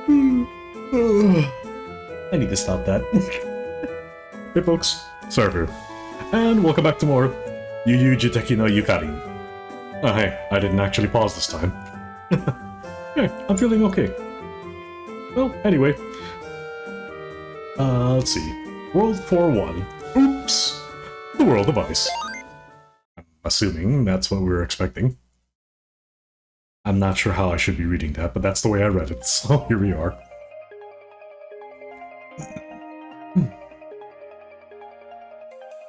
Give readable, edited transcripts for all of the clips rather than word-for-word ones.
I need to stop that. Hey folks, Server, and welcome back to more YuuYuu Jiteki No Yuukarin. Oh hey, I didn't actually pause this time. Yeah, I'm feeling okay. Well, anyway. Let's see. World 4-1. Oops! The World of Ice. I'm assuming that's what we were expecting. I'm not sure how I should be reading that, but that's the way I read it, so here we are.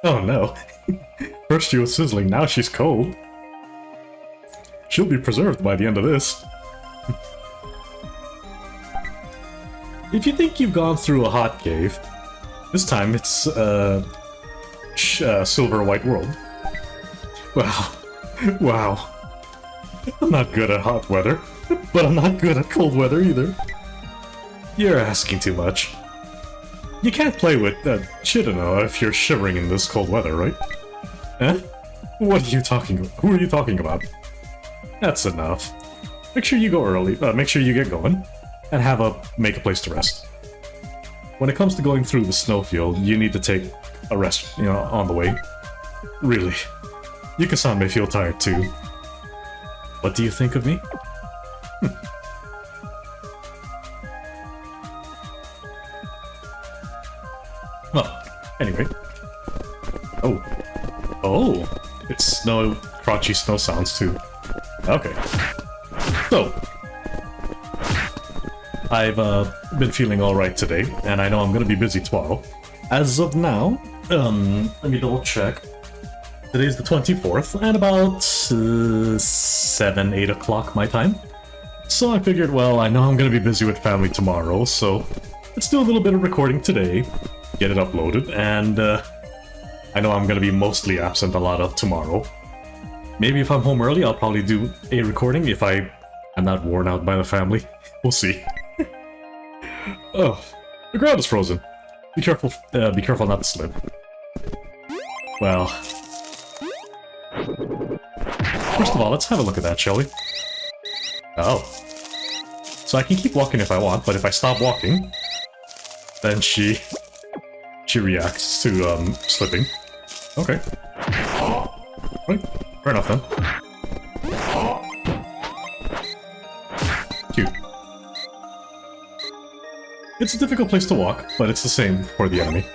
Oh no. First she was sizzling, now she's cold. She'll be preserved by the end of this. If you think you've gone through a hot cave, this time it's silver white world. Wow. Wow. I'm not good at hot weather, but I'm not good at cold weather either. You're asking too much. You can't play with Chidano if you're shivering in this cold weather, right? Eh? What are you talking about? Who are you talking about? That's enough. Make sure you go early, make sure you get going, and make a place to rest. When it comes to going through the snowfield, you need to take a rest, on the way. Really. Yuka-san may feel tired too. What do you think of me? Well, anyway. Oh. Oh! It's crunchy snow sounds too. Okay. So. I've been feeling alright today, and I know I'm gonna be busy tomorrow. As of now, let me double check. Today's the 24th, and about 7, 8 o'clock my time. So I figured, well, I know I'm gonna be busy with family tomorrow, so let's do a little bit of recording today, get it uploaded, and I know I'm gonna be mostly absent a lot of tomorrow. Maybe if I'm home early, I'll probably do a recording if I'm not worn out by the family. We'll see. Oh, the ground is frozen. Be careful not to slip. Well, first of all, let's have a look at that, shall we? Oh. So I can keep walking if I want, but if I stop walking, then she reacts to, slipping. Okay. Right, fair enough then. Cute. It's a difficult place to walk, but it's the same for the enemy.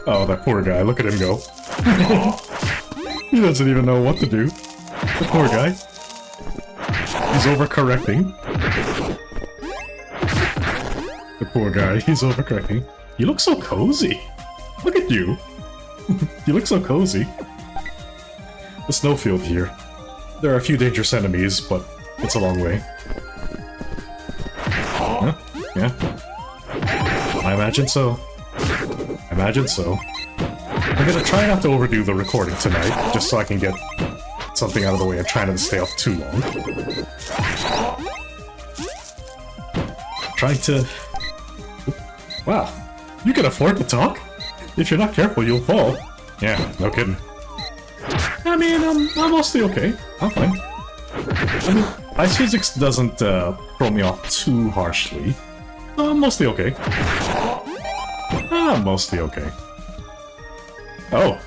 Oh, that poor guy, look at him go. He doesn't even know what to do. The poor guy. He's overcorrecting. The poor guy, he's overcorrecting. You look so cozy. Look at you. You look so cozy. The snowfield here. There are a few dangerous enemies, but it's a long way. Huh? Yeah. I imagine so. I imagine so. I'm gonna try not to overdo the recording tonight, just so I can get something out of the way. I'm trying not to stay up too long. Trying to... Wow, you can afford to talk? If you're not careful, you'll fall. Yeah, no kidding. I mean, I'm mostly okay. I'm fine. I mean, ice physics doesn't throw me off too harshly. So I'm mostly okay. I'm mostly okay. Oh.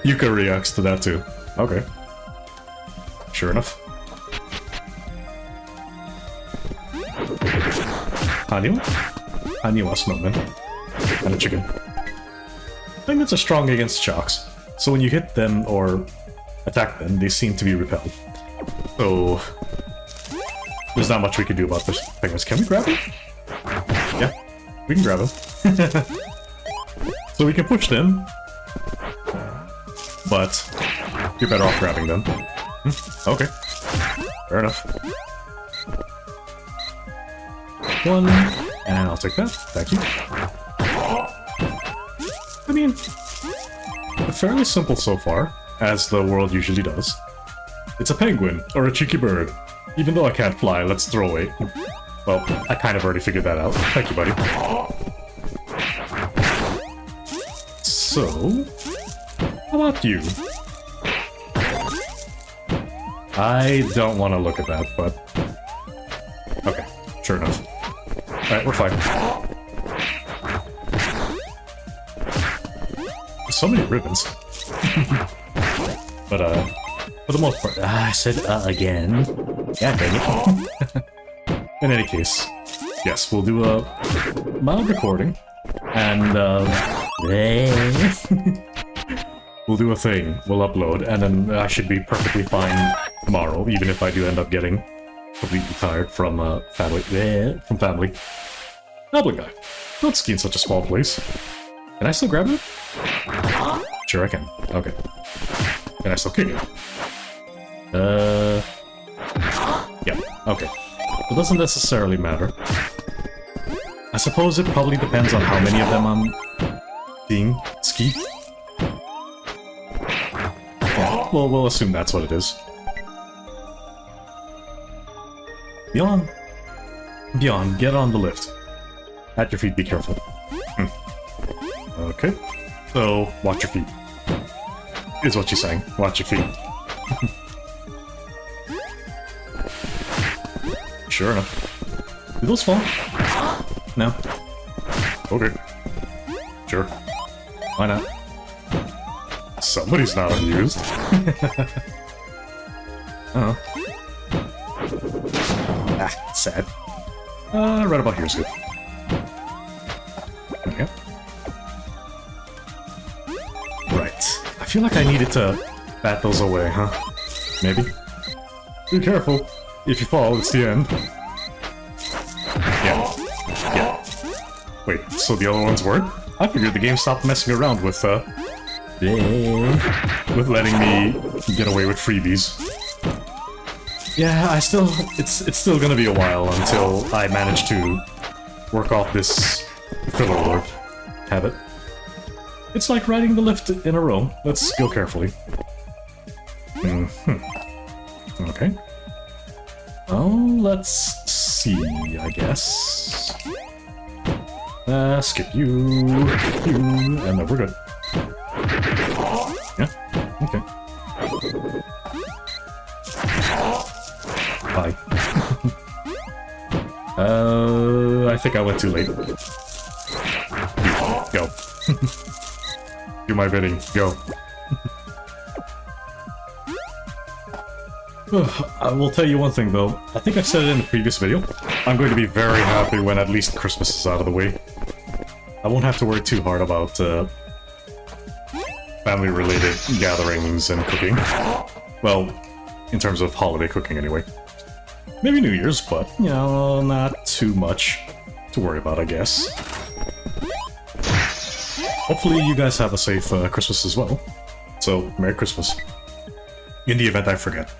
Yuka reacts to that too. Okay. Sure enough. Haniwa? Haniwa snowman. And a chicken. Penguins are strong against shocks, so when you hit them or attack them, they seem to be repelled. So... there's not much we can do about this. Penguins, can we grab him? Yeah, we can grab him. So we can push them, but you're better off grabbing them. Okay, fair enough. One, and I'll take that. Thank you. I mean, fairly simple so far, as the world usually does. It's a penguin, or a cheeky bird. Even though I can't fly, let's throw away. Well, I kind of already figured that out. Thank you, buddy. So... how about you? I don't want to look at that, but... okay, sure enough. Alright, we're fine. So many ribbons. But, for the most part... I said, again. Yeah, dang it. In any case, yes, we'll do a mild recording, and, we'll do a thing, we'll upload, and then I should be perfectly fine tomorrow, even if I do end up getting completely tired from, family. Goblin guy. Don't ski in such a small place. Can I still grab it? Sure I can. Okay. Can I still kick it? Yeah, okay. It doesn't necessarily matter. I suppose it probably depends on how many of them I'm being ski. Yeah, well, we'll assume that's what it is. Beyond. Beyond, get on the lift. At your feet, be careful. Okay. So, watch your feet. Is what she's saying. Watch your feet. Sure enough. Do those fall? No. Okay. Sure. Why not? Somebody's not amused. Oh. Ah, sad. Right about here is good. Okay. Right. I feel like I needed to bat those away, huh? Maybe? Be careful. If you fall, it's the end. Yeah. Yeah. Wait, so the other ones weren't? I figured the game stopped messing around with letting me get away with freebies. Yeah, it's still gonna be a while until I manage to work off this filler word habit. It's like riding the lift in a row. Let's go carefully. Okay. Oh, let's see, I guess. Skip you, and then we're good. Yeah, okay. Bye. I think I went too late. Go. Do my bidding, go. I will tell you one thing though, I think I said it in the previous video, I'm going to be very happy when at least Christmas is out of the way. I won't have to worry too hard about family-related gatherings and cooking. Well, in terms of holiday cooking anyway. Maybe New Year's, but, you know, not too much to worry about, I guess. Hopefully you guys have a safe Christmas as well. So, Merry Christmas. In the event I forget.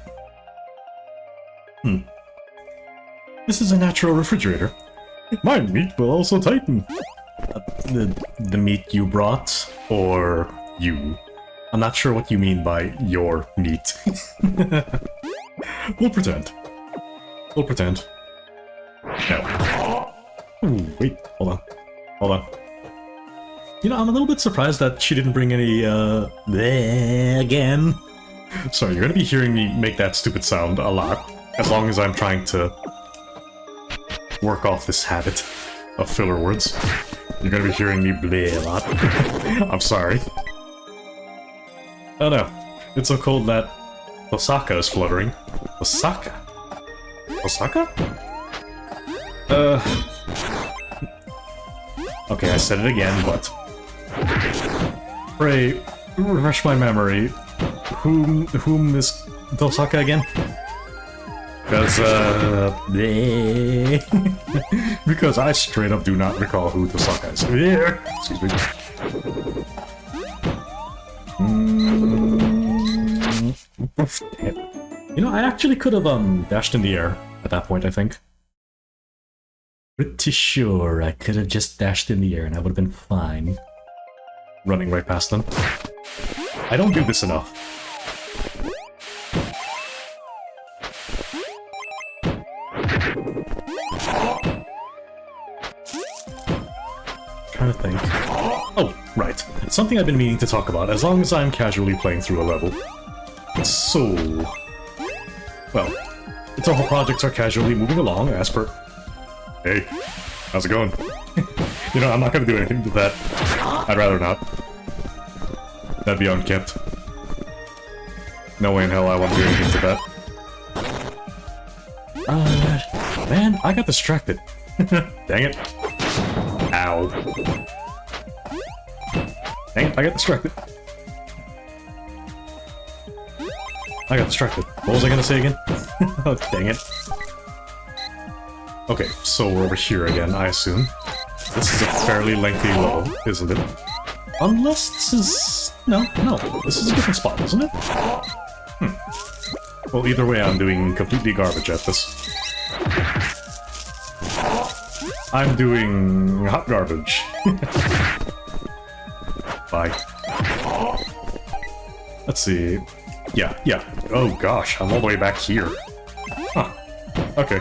This is a natural refrigerator. My meat will also tighten. The meat you brought, or you? I'm not sure what you mean by your meat. We'll pretend. We'll pretend. No. Ooh, wait, hold on. Hold on. You know, I'm a little bit surprised that she didn't bring any, again. Sorry, you're gonna be hearing me make that stupid sound a lot, as long as I'm trying to work off this habit of filler words. You're gonna be hearing me bleh a lot. I'm sorry. Oh no, it's so cold that Osaka is fluttering. Osaka? Osaka? Okay, I said it again, but... Pray, refresh my memory. Whom is Osaka again? Because, because I straight up do not recall who Osaka is. Excuse me. You know, I actually could have, dashed in the air at that point, I think. Pretty sure I could have just dashed in the air and I would have been fine. Running right past them. I don't do this enough. Trying to think. Oh, right. Something I've been meaning to talk about, as long as I'm casually playing through a level. So... well, its whole projects are casually moving along as per... Hey. How's it going? You know, I'm not gonna do anything to that. I'd rather not. That'd be unkept. No way in hell I want to do anything to that. Man, I got distracted. Dang it. Ow. Dang it, I got distracted. I got distracted. What was I gonna say again? Oh, dang it. Okay, so we're over here again, I assume. This is a fairly lengthy level, isn't it? Unless this is... No, this is a different spot, isn't it? Well, either way, I'm doing completely garbage at this. I'm doing hot garbage. Bye. Let's see. Yeah. Oh gosh, I'm all the way back here. Huh. Okay.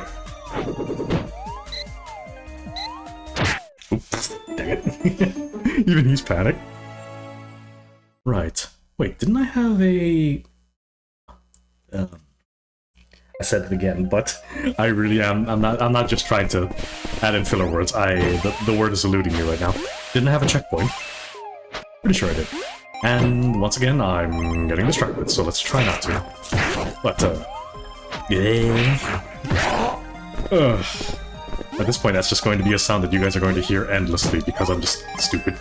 Oops. Dang it. Even he's panicked. Right. Wait, didn't I have a... I said it again, but I really am. I'm not just trying to add in filler words. The word is eluding me right now. Didn't I have a checkpoint? Pretty sure I did. And once again, I'm getting distracted, so let's try not to. But, yeah. Ugh. At this point, that's just going to be a sound that you guys are going to hear endlessly because I'm just stupid.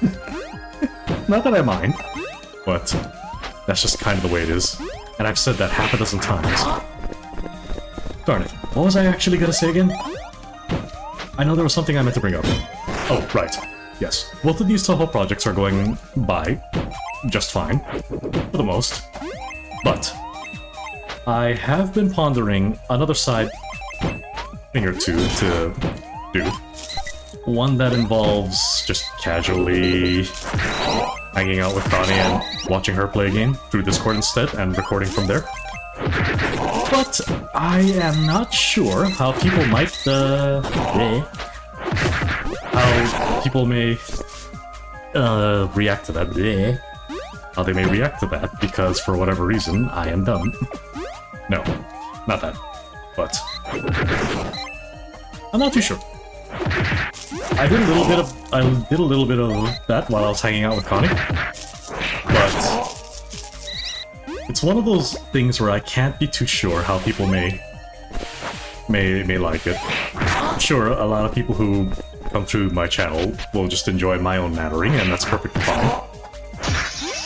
Not that I mind, but that's just kind of the way it is. And I've said that half a dozen times. Darn it. What was I actually gonna say again? I know there was something I meant to bring up. Oh, right. Yes. Both of these Toho projects are going by just fine, for the most. But I have been pondering another side thing or two to do. One that involves just casually hanging out with Connie and watching her play a game through Discord instead and recording from there. But I am not sure how people might, how people may react to that. How they may react to that, because for whatever reason, I am dumb. No, not that. But I'm not too sure. I did a little bit of that while I was hanging out with Connie, but it's one of those things where I can't be too sure how people may like it. Sure, a lot of people who come through my channel will just enjoy my own nattering, and that's perfectly fine.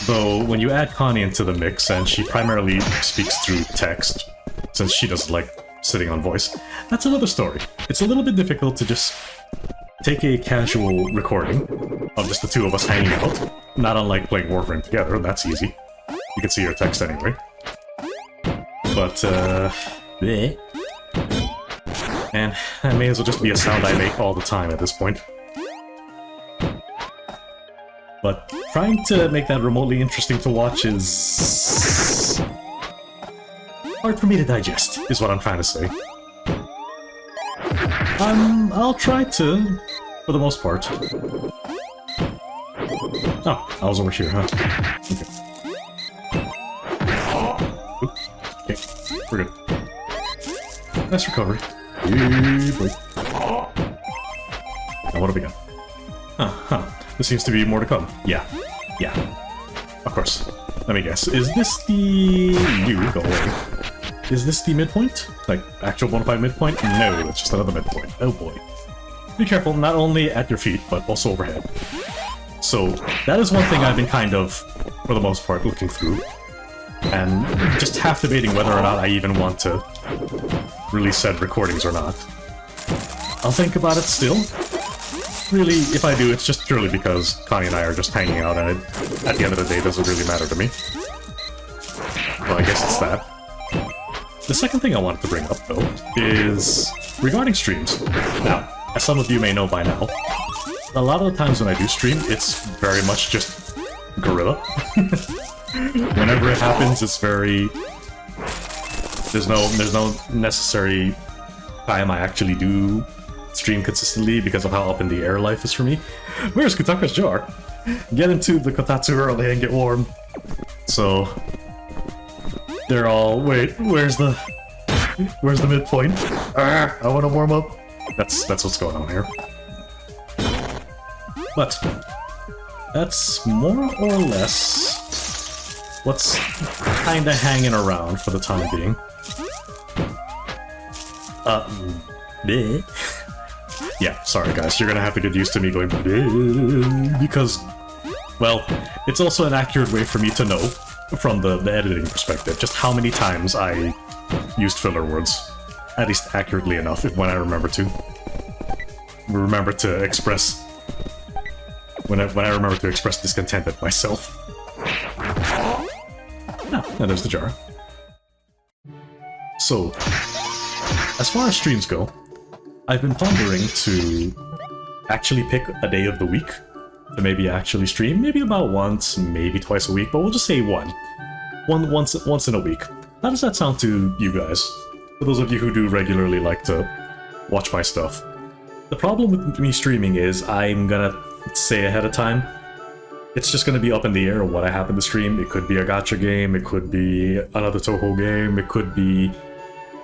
Though, when you add Connie into the mix, and she primarily speaks through text, since she doesn't like sitting on voice, that's another story. It's a little bit difficult to just take a casual recording of just the two of us hanging out, not unlike playing Warframe together, that's easy. You can see your text anyway. But, bleh. And that may as well just be a sound I make all the time at this point. But trying to make that remotely interesting to watch is hard for me to digest, is what I'm trying to say. I'll try to, for the most part. Oh, I was over here, huh? Okay. Okay, we're good. Nice recovery. Boy. Now what have we got? Huh. There seems to be more to come. Yeah. Of course. Let me guess. Is this the... You, go away. Is this the midpoint? Like, actual bona fide midpoint? No, it's just another midpoint. Oh boy. Be careful, not only at your feet, but also overhead. So, that is one thing I've been kind of, for the most part, looking through. And just half debating whether or not I even want to release said recordings or not. I'll think about it still. Really, if I do, it's just purely because Connie and I are just hanging out, and it, at the end of the day, doesn't really matter to me. Well, I guess it's that. The second thing I wanted to bring up, though, is regarding streams. Now, as some of you may know by now, a lot of the times when I do stream, it's very much just guerrilla. Whenever it happens, it's very... There's no necessary time I actually do stream consistently because of how up in the air life is for me. Where's Kotaka's jar? Get into the kotatsu early and get warm. So they're all, wait, where's the midpoint? I want to warm up. That's what's going on here. But that's more or less what's kinda hanging around for the time being. Bleh. Yeah, sorry guys, you're gonna have to get used to me going bleh, because, well, it's also an accurate way for me to know, from the editing perspective, just how many times I used filler words. At least accurately enough, when I remember to. Remember to express... When I remember to express discontent at myself. Oh, and there's the jar. So, as far as streams go, I've been pondering to actually pick a day of the week to maybe actually stream, maybe about once, maybe twice a week, but we'll just say once in a week. How does that sound to you guys? For those of you who do regularly like to watch my stuff. The problem with me streaming is I'm gonna say ahead of time, it's just gonna be up in the air what I happen to stream. It could be a gacha game, it could be another Toho game, it could be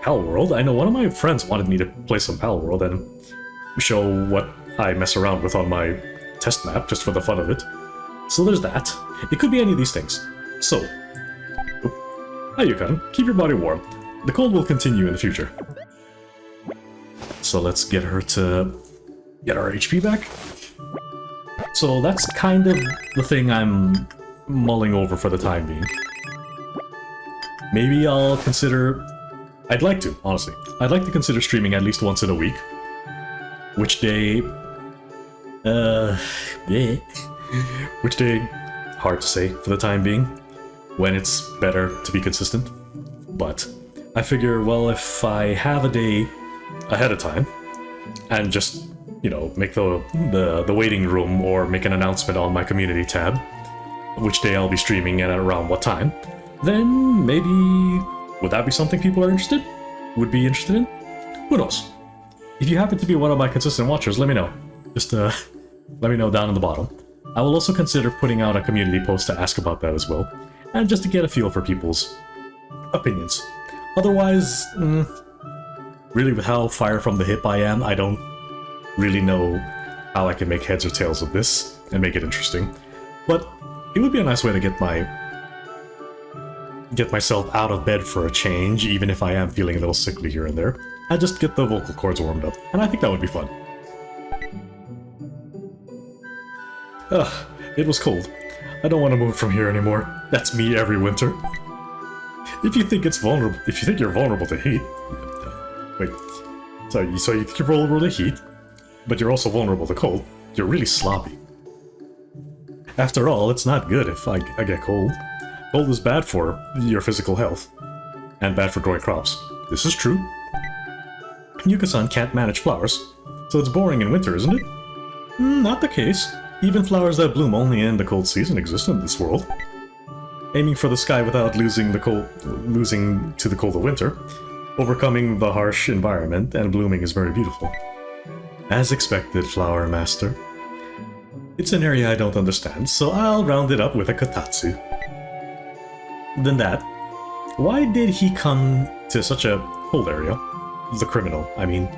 Pal World. I know one of my friends wanted me to play some Pal World and show what I mess around with on my test map, just for the fun of it. So there's that. It could be any of these things. So, hi Yuukarin, keep your body warm. The cold will continue in the future. So let's get her to get our HP back. So that's kind of the thing I'm mulling over for the time being. Maybe I'll consider... I'd like to, honestly. I'd like to consider streaming at least once in a week. Which day... yeah. Which day? Hard to say for the time being. When it's better to be consistent. But I figure, well, if I have a day ahead of time, and just, you know, make the waiting room or make an announcement on my community tab, which day I'll be streaming and at around what time, then maybe... Would that be something people are interested? Would be interested in? Who knows? If you happen to be one of my consistent watchers, let me know. Just let me know down in the bottom. I will also consider putting out a community post to ask about that as well, and just to get a feel for people's opinions. Otherwise, really with how fire from the hip I am, I don't really know how I can make heads or tails of this and make it interesting. But it would be a nice way to get myself out of bed for a change, even if I am feeling a little sickly here and there, and just get the vocal cords warmed up, and I think that would be fun. Ugh, it was cold. I don't want to move from here anymore. That's me every winter. If you think you're vulnerable to heat... Wait, so you think you're vulnerable to heat, but you're also vulnerable to cold, you're really sloppy. After all, it's not good if I get cold. Cold is bad for your physical health, and bad for growing crops. This is true. Yuuka-san can't manage flowers, so it's boring in winter, isn't it? Not the case. Even flowers that bloom only in the cold season exist in this world. Aiming for the sky without losing to the cold of winter, overcoming the harsh environment, and blooming is very beautiful. As expected, Flower Master. It's an area I don't understand, so I'll round it up with a katatsu. Then that. Why did he come to such a cold area? The criminal, I mean.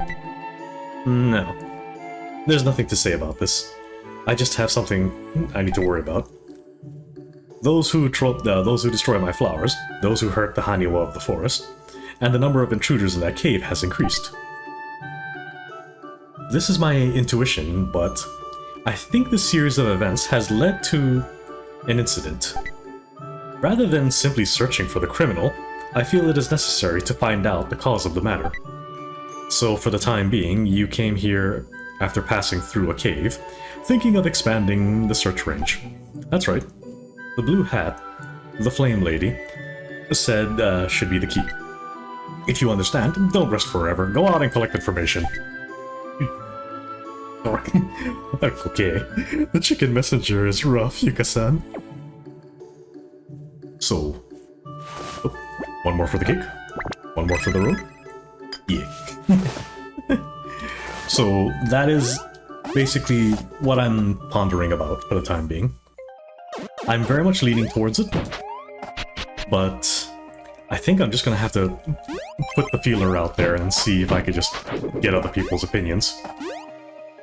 No. There's nothing to say about this. I just have something I need to worry about. Those who destroy my flowers, those who hurt the Haniwa of the forest, and the number of intruders in that cave has increased. This is my intuition, but I think this series of events has led to an incident. Rather than simply searching for the criminal, I feel it is necessary to find out the cause of the matter. So for the time being, you came here after passing through a cave, thinking of expanding the search range. That's right. The blue hat, the flame lady, said should be the key. If you understand, don't rest forever. Go out and collect information. Okay. The chicken messenger is rough, Yuuka-san. So... Oh, one more for the cake. One more for the road. Yeah. So that is basically what I'm pondering about for the time being. I'm very much leaning towards it, but I think I'm just gonna have to put the feeler out there and see if I could just get other people's opinions.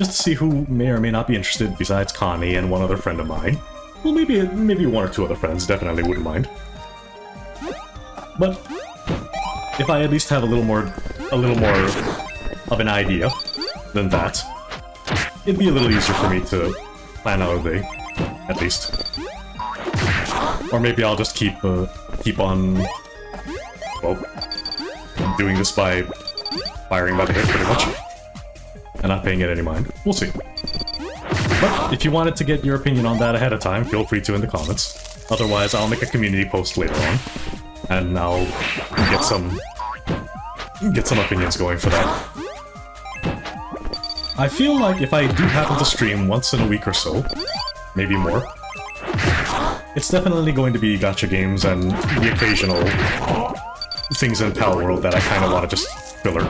just to see who may or may not be interested besides Connie and one other friend of mine. Well, maybe one or two other friends, definitely wouldn't mind. But if I at least have a little more of an idea than that, it'd be a little easier for me to plan out a day, at least. Or maybe I'll just keep on, well, doing this by firing by the hip, pretty much, and not paying it any mind. We'll see. But if you wanted to get your opinion on that ahead of time, feel free to in the comments. Otherwise, I'll make a community post later on, and I'll get some opinions going for that. I feel like if I do happen to stream once in a week or so, maybe more, it's definitely going to be gacha games and the occasional things in Pal World that I kind of want to just filler.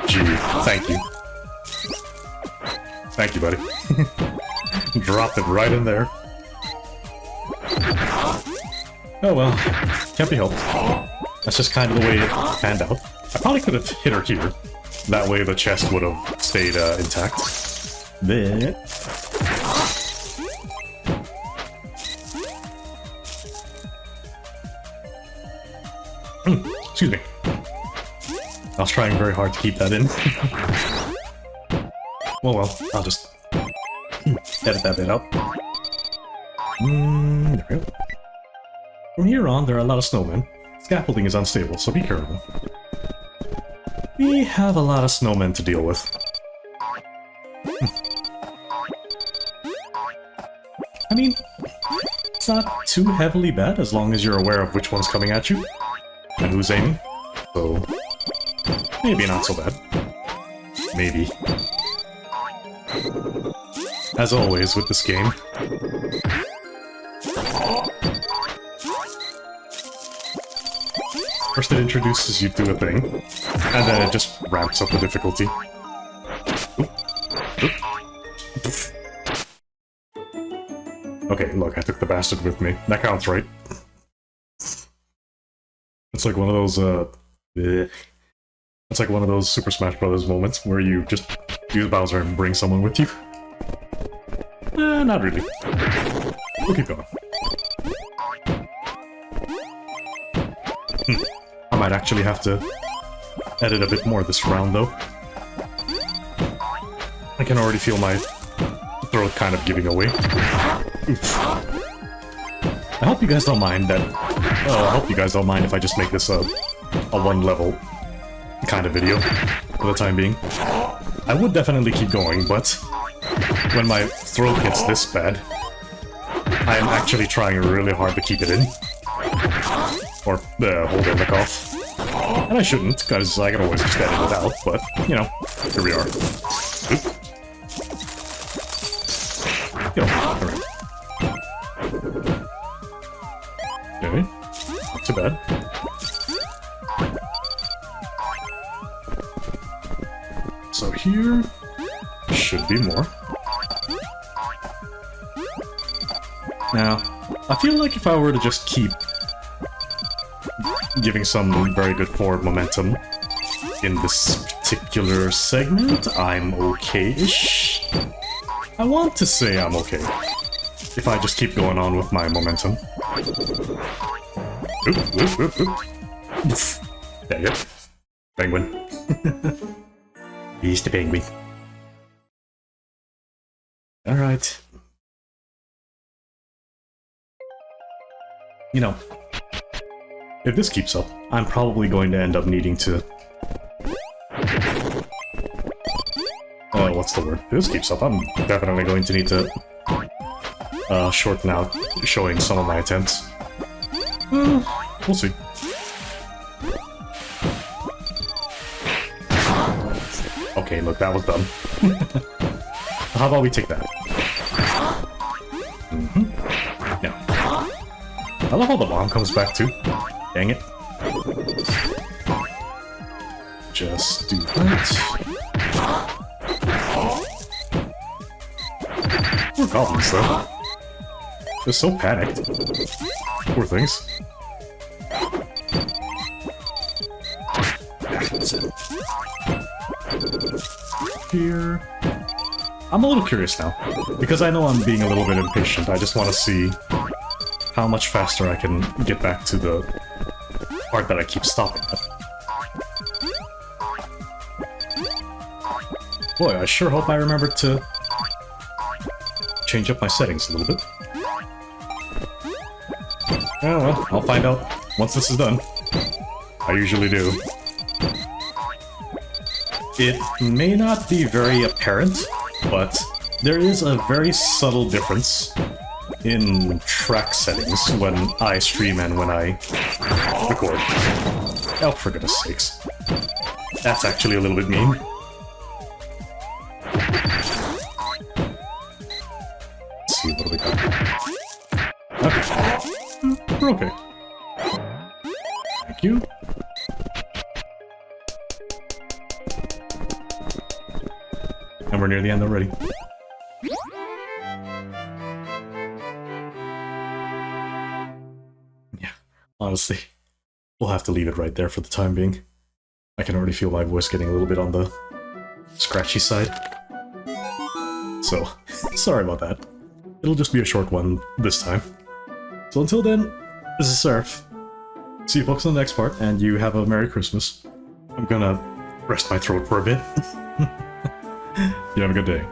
Gee, thank you. Thank you, buddy. Dropped it right in there. Oh well, can't be helped. That's just kind of the way it panned out. I probably could have hit her here. That way the chest would have stayed intact. There. Excuse me. I was trying very hard to keep that in. Well, I'll just edit that bit out. There we go. From here on, there are a lot of snowmen. Scaffolding is unstable, so be careful. We have a lot of snowmen to deal with. I mean, it's not too heavily bad as long as you're aware of which one's coming at you and who's aiming. So, maybe not so bad. Maybe. As always with this game. First it introduces you to a thing, and then it just ramps up the difficulty. Okay, look, I took the bastard with me. That counts, right? It's like one of those, it's like one of those Super Smash Bros. Moments where you just use Bowser and bring someone with you. Not really. We'll keep going. I might actually have to edit a bit more this round, though. I can already feel my throat kind of giving away. Oof. I hope you guys don't mind that. I hope you guys don't mind if I just make this a one-level kind of video for the time being. I would definitely keep going, but when my throat gets this bad, I am actually trying really hard to keep it in. Or hold in the cough. And I shouldn't, because I can always just edit it out, but, you know, here we are. Oop. Go, alright. Okay, not too bad. So here should be more. Now, I feel like if I were to just keep giving some very good forward momentum in this particular segment, I'm okay-ish. I want to say I'm okay, if I just keep going on with my momentum. Oop, oop, oop, oop. There you go. Penguin. He's the penguin. Alright. You know, if this keeps up, I'm probably going to end up needing to... what's the word? If this keeps up, I'm definitely going to need to shorten out showing some of my attempts. We'll see. Okay, look, that was dumb. How about we take that? Yeah. I love how the bomb comes back too. Dang it. Just do that. Poor goblins though. They're so panicked. Poor things. Yeah, that's it. here. I'm a little curious now, because I know I'm being a little bit impatient. I just want to see how much faster I can get back to the part that I keep stopping at. Boy, I sure hope I remembered to change up my settings a little bit. Oh well, I'll find out once this is done. I usually do. It may not be very apparent, but there is a very subtle difference in track settings when I stream and when I record. Oh, for goodness sakes. That's actually a little bit mean. Let's see, what do we got? Okay. We're okay. Thank you. And we're near the end already. Yeah, honestly, we'll have to leave it right there for the time being. I can already feel my voice getting a little bit on the scratchy side. So, sorry about that. It'll just be a short one this time. So until then, this is Surf. See you folks in the next part, and you have a Merry Christmas. I'm gonna rest my throat for a bit. You have a good day.